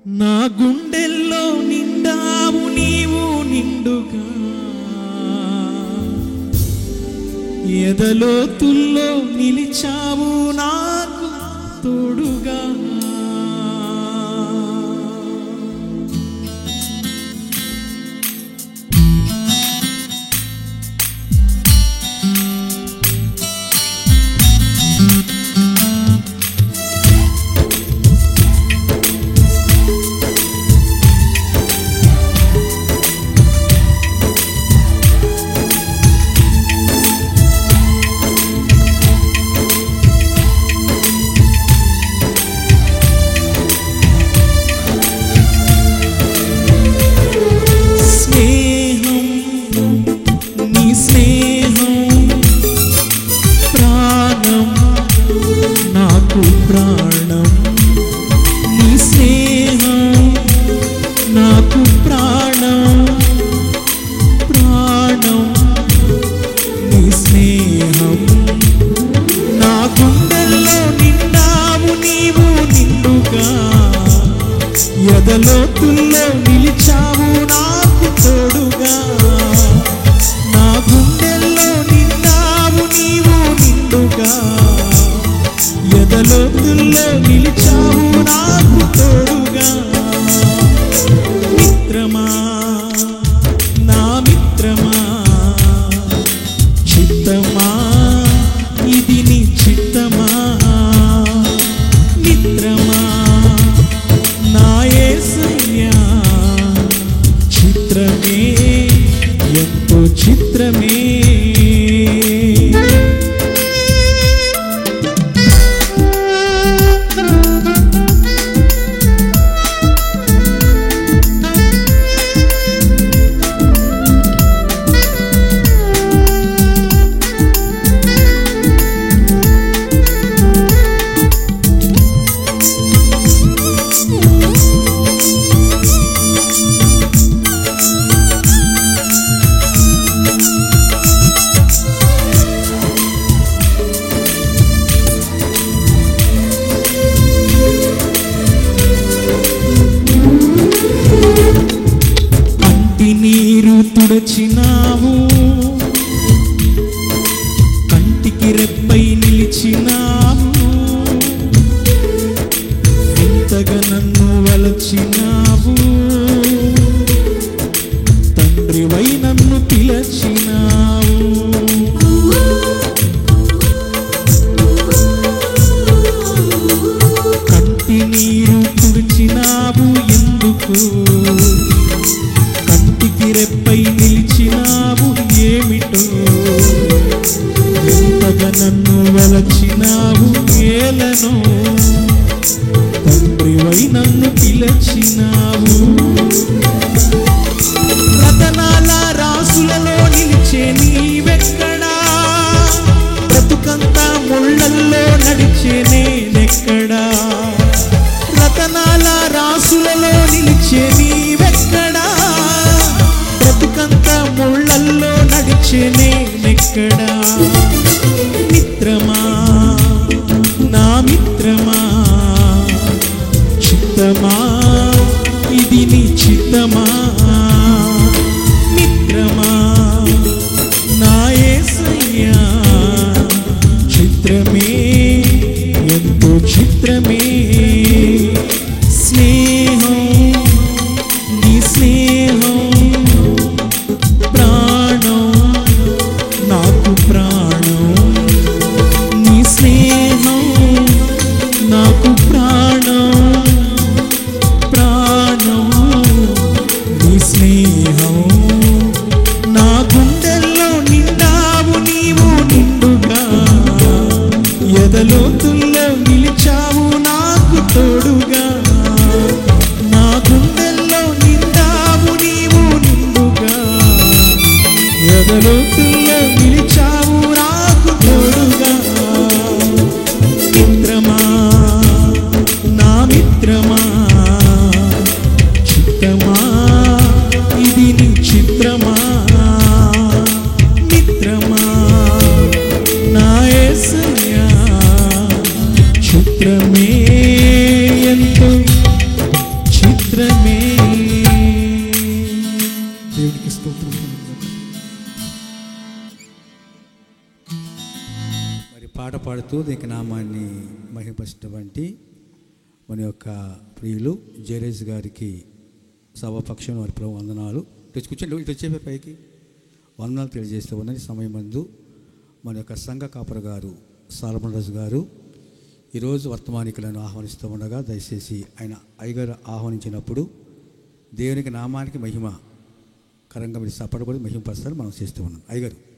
నా గుండెల్లో నిండావు నీవు నిండుగా, ఎదలోతుల్లో నిలిచావు నాకు తోడుగా. ప్రాణం నీ స్నేహం నాకు ప్రాణం, ప్రాణం నీ స్నేహం. నా గుండెల్లో నిండావు నీవు నిండుగా, ఎదలోతుల్లో నిలిచావు నాకు తోడుగా. నా గుండెల్లో నిండావు నీవు నిండుగా, ఎదలోతుల్లో నిలిచావు నాకు తోడుగా. మిత్రమా నా మిత్రమా, చిత్తమా ఇది నీ చిత్తమా. మిత్రమా నా యేసయ్యా, చిత్రమే ఎంతో చిత్రమే. నీరు తుడచినావు, కంటికి రెప్పై నిలిచినావు, ఎంతగా నన్ను వలచినావు, తండ్రివై నన్ను పిలచినావు. కంటి నీరు తుడిచినావు ఎందుకు, రెప్పై నిలిచినావు ఏమిటో, ఎంతగా నన్ను వలచినావు ఏలను, తండ్రివై నన్ను పిలచినావు. రతనాల రాసులలో నిలిచే నీవెక్కడా, బ్రతుకంతా ముళ్ళల్లో నడిచే నేనెక్కడా. రతనాల రాసులలో నిలిచే నీవెక్కడా, బ్రతుకంతా ముళ్ళల్లో నడిచే నేనెక్కడా. మిత్రమా నా మిత్రమా, చిత్తమా ఇది నీ చిత్తమా. మిత్రమా నా యేసయ్యా, చిత్రమే ఎంతో చిత్రమే. స్నేహం నీ స్నేహం నాకు ప్రాణం, నీ స్నేహం నాకు ప్రాణం, ప్రాణం నీ స్నేహం. నా గుండెల్లో నిండావు నీవు నిండుగా, ఎదలోతుల్లో నిలిచావు నాకు తోడుగా. నా గుండెల్లో నిండావు నీవు నిండుగా, ఎదలోతుల్లో నిలిచావు నాకు తోడుగా. మిత్రమా నా మిత్రమా, చిత్తమా ఇది నీ చిత్రమా. మిత్రమా నా యేసయ్యా, చిత్రమే ఎంతో చిత్రమే. పాట పాడుతూ దీనికి నామాన్ని మహిమపరిచినటువంటి మన యొక్క ప్రియులు జయరేజ్ గారికి సభాపక్షం వారి ప్రభు వందనాలు. ఇటు కూర్చోండి, ఇటు వచ్చే పైకి వందనాలు తెలియజేస్తూ ఉన్నది. సమయమందు మన యొక్క సంఘ కాపర గారు సాలమన్ రాజు గారు ఈరోజు వర్తమానికులను ఆహ్వానిస్తూ ఉండగా దయచేసి ఆయన అయ్యగారు ఆహ్వానించినప్పుడు దేవునికి నామానికి మహిమ కరంగా మీరు సపడబడి మహిమపరుస్తారు మనం చేస్తూ ఉన్నాం. అయ్యగారు